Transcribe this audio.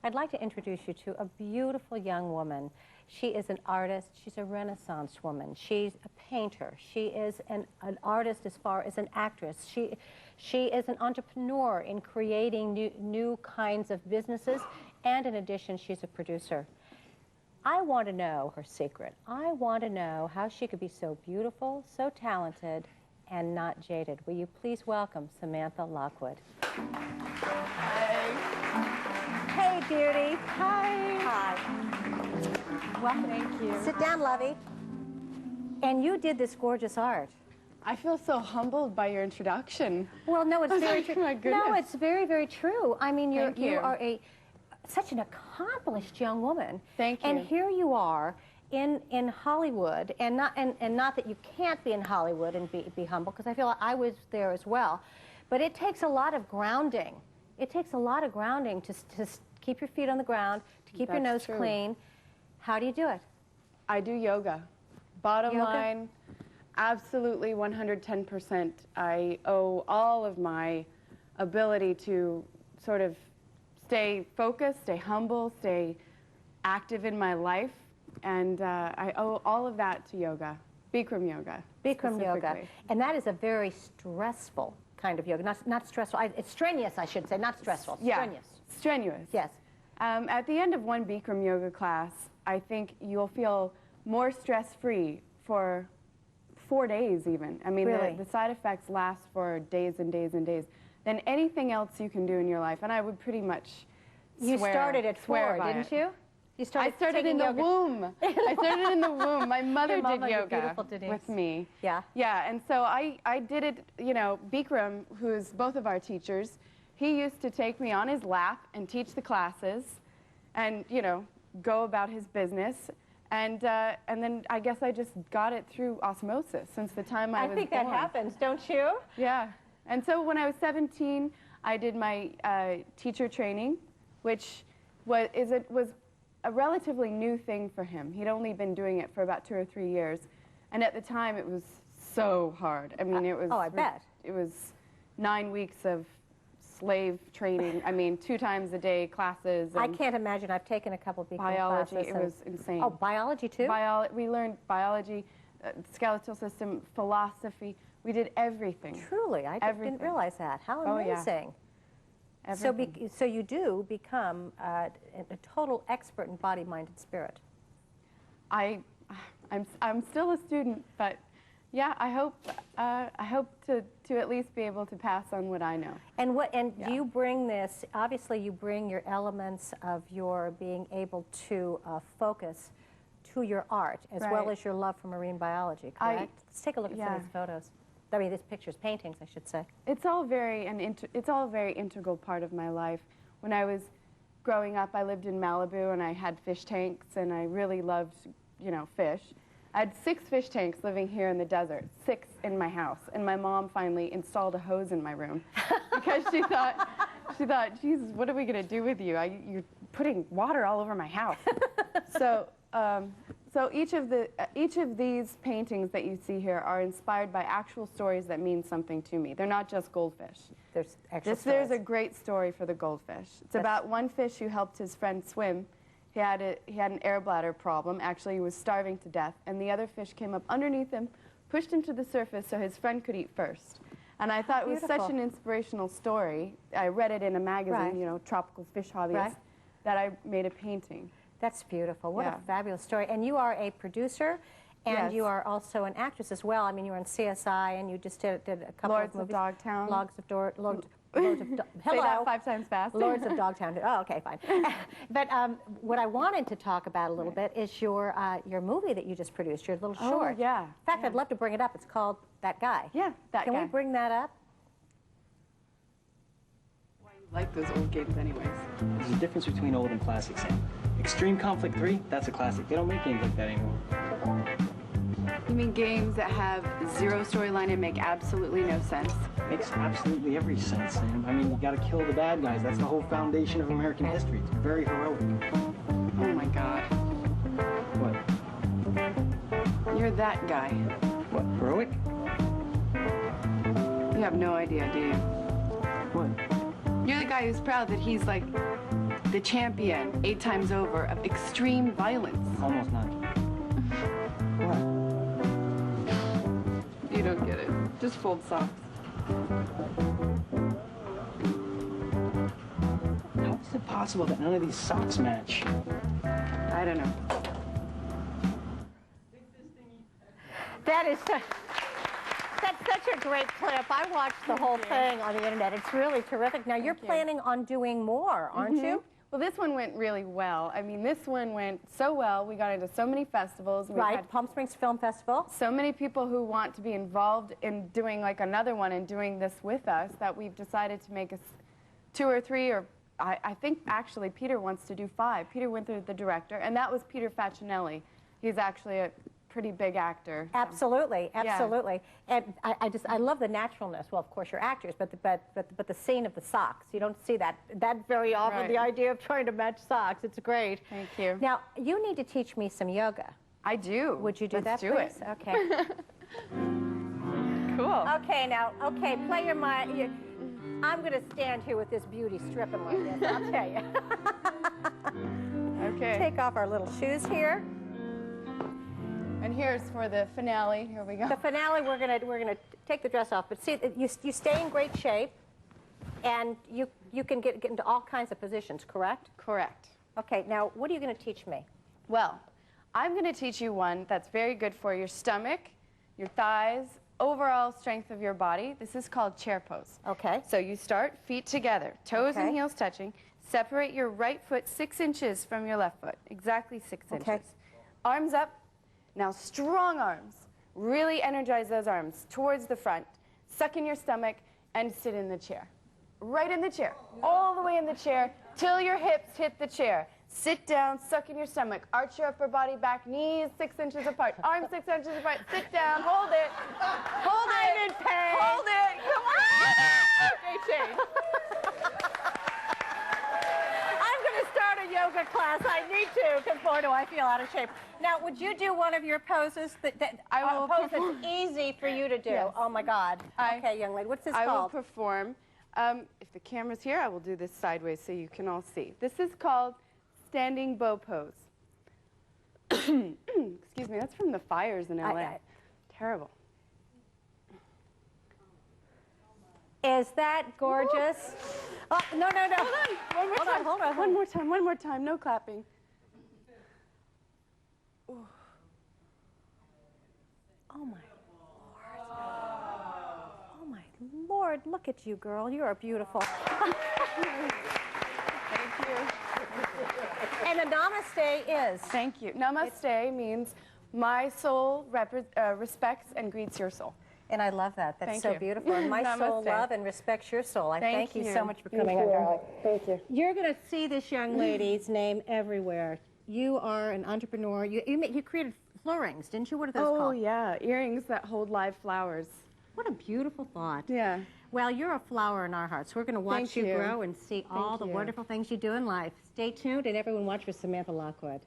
I'd like to introduce you to a beautiful young woman. She is an artist. She's a Renaissance woman. She's a painter. She is an artist as far as an actress. She is an entrepreneur in creating new kinds of businesses, and in addition, she's a producer. I want to know her secret. I want to know how she could be so beautiful, so talented, and not jaded. Will you please welcome Samantha Lockwood? Hi. Hey, beauty. Hi. Hi. Welcome. Thank you. Sit down, lovey. And you did this gorgeous art. I feel so humbled by your introduction. Well, no, it's very true. My goodness. No, it's very, very true. I mean, you are such an accomplished young woman. Thank you. And here you are in Hollywood, and not that you can't be in Hollywood and be humble, because I feel like I was there as well. But it takes a lot of grounding. It takes a lot of grounding to keep your feet on the ground, to keep your nose clean. How do you do it? I do yoga. Bottom Yoga? line, absolutely 110%. I owe all of my ability to sort of stay focused, stay humble, stay active in my life, and I owe all of that to yoga, Bikram yoga. Bikram yoga. And that is a very stressful kind of yoga. Not stressful. It's strenuous, I should say, not stressful. Yeah. Strenuous. Strenuous. Yes. At the end of one Bikram yoga class, I think you'll feel more stress-free for 4 days even. I mean, really? the side effects last for days and days and days than anything else you can do in your life. And I would pretty much You started at 4, didn't you? You I started in the womb. I started in the womb. My mother did yoga with me. Yeah. Yeah, and so I did it, you know, Bikram, who's both of our teachers, he used to take me on his lap and teach the classes and, you know, go about his business. And then I guess I just got it through osmosis since the time I was born. I think that happens, don't you? Yeah. And so when I was 17, I did my teacher training, which was a relatively new thing for him. He'd only been doing it for about 2 or 3 years. And at the time, it was so hard. I mean, it was... Oh, I bet. It was 9 weeks of slave training. I mean, 2 times a day classes. I can't imagine. I've taken a couple of Bikram biology, classes. it was insane. Oh, biology too? We learned biology, skeletal system, philosophy. We did everything. Truly, I didn't realize that. How amazing. Oh, yeah. So you do become a total expert in body, mind, and spirit. I'm still a student, but yeah, I hope to at least be able to pass on what I know. And do you bring this? Obviously, you bring your elements of your being able to focus to your art, as well as your love for marine biology. Correct? Let's take a look at some of these photos. I mean, these pictures, paintings, I should say. It's all it's all a very integral part of my life. When I was growing up, I lived in Malibu and I had fish tanks, and I really loved, you know, fish. I had 6 fish tanks living here in the desert, 6 in my house, and my mom finally installed a hose in my room because she thought, Jesus, what are we going to do with you? You're putting water all over my house. So each of these paintings that you see here are inspired by actual stories that mean something to me. They're not just goldfish. There's actual stories. There's a great story for the goldfish. It's about one fish who helped his friend swim. He had an air bladder problem. Actually, he was starving to death, and the other fish came up underneath him, pushed him to the surface so his friend could eat first. And I thought it was such an inspirational story. I read it in a magazine, you know, Tropical Fish Hobbyist, that I made a painting. That's beautiful. What a fabulous story. And you are a producer, and you are also an actress as well. I mean, you were in CSI, and you just did a couple of movies. Lords of Dogtown. Hello. Say that 5 times fast. Lords of Dogtown. Oh, okay, fine. But what I wanted to talk about a little bit is your movie that you just produced, your little short. Oh, yeah. In fact, I'd love to bring it up. It's called That Guy. Yeah, That Guy. Can we bring that up? Why you like those old games anyways? There's a difference between old and classic, Sam. Extreme Conflict 3, that's a classic. They don't make games like that anymore. You mean games that have 0 storyline and make absolutely no sense? Makes absolutely every sense, Sam. I mean, you gotta kill the bad guys. That's the whole foundation of American history. It's very heroic. Oh my God. What? You're that guy. What, heroic? You have no idea, do you? What? You're the guy who's proud that he's like the champion 8 times over of extreme violence. Almost not. What? You don't get it. Just fold socks. How is it possible that none of these socks match? I don't know. That is that's such a great clip. I watched the whole thing on the internet. It's really terrific. Now, you're planning on doing more, aren't you? Well, this one went really well. I mean, this one went so well. We got into so many festivals. We Right, had Palm Springs Film Festival. so many people who want to be involved in doing like another one and doing this with us that we've decided to make 2 or 3, or I think actually Peter wants to do 5. Peter Winther, the director, and that was Peter Facinelli. He's actually a pretty big actor. So. Absolutely, absolutely. And I love the naturalness. Well, of course, you're actors, but the scene of the socks. You don't see that very often. Right. The idea of trying to match socks. It's great. Thank you. Now, you need to teach me some yoga. I do. Would you do Let's that, do please? it. Okay. Cool. Okay, now, okay, play your mind. I'm going to stand here with this beauty stripping like this, I'll tell you. Okay. Take off our little shoes here. And here's for the finale. Here we go. The finale, we're gonna take the dress off, but see, you stay in great shape, and you can get into all kinds of positions, correct? Correct. Okay, now what are you going to teach me? Well, I'm going to teach you one that's very good for your stomach, your thighs, overall strength of your body. This is called chair pose. Okay. So you start feet together, toes and Okay. heels touching. Separate your right foot 6 inches from your left foot, exactly 6 Okay. inches. Arms up. Now strong arms. Really energize those arms towards the front. Suck in your stomach and sit in the chair. Right in the chair. All the way in the chair till your hips hit the chair. Sit down, suck in your stomach. Arch your upper body back, knees 6 inches apart. Arms 6 inches apart. Sit down, hold it. Hold it. I'm in pain. Hold it. Come on. Okay, change. I'm going to start a yoga class. I need to, because boy, do I feel out of shape. Now, would you do one of your poses that I will a pose perform. that's easy for you to do? Yes. Oh my God. Okay, young lady, what's this I will called? perform. If the camera's here, I will do this sideways so you can all see. This is called standing bow pose. Excuse me, that's from the fires in LA. Terrible. Is that gorgeous? Oh, no, no, no. One more time. Hold on. One more time. No clapping. Oh my Lord. Oh my Lord, look at you, girl. You are beautiful. Thank you. And a namaste is? Thank you. Namaste means my soul respects and greets your soul. And I love that. That's Thank so you. beautiful. And my soul Namaste. love and respects your soul. I thank you you. so much for Thank coming you. on, darling. Thank you. You're going to see this young lady's name everywhere. You are an entrepreneur. You created floorings, didn't you? What are those Oh, called? yeah. Earrings that hold live flowers. What a beautiful thought. Yeah. Well, you're a flower in our hearts. We're going to watch Thank you you. grow and see all the you. wonderful things you do in life. Stay tuned, and everyone watch for Samantha Lockwood.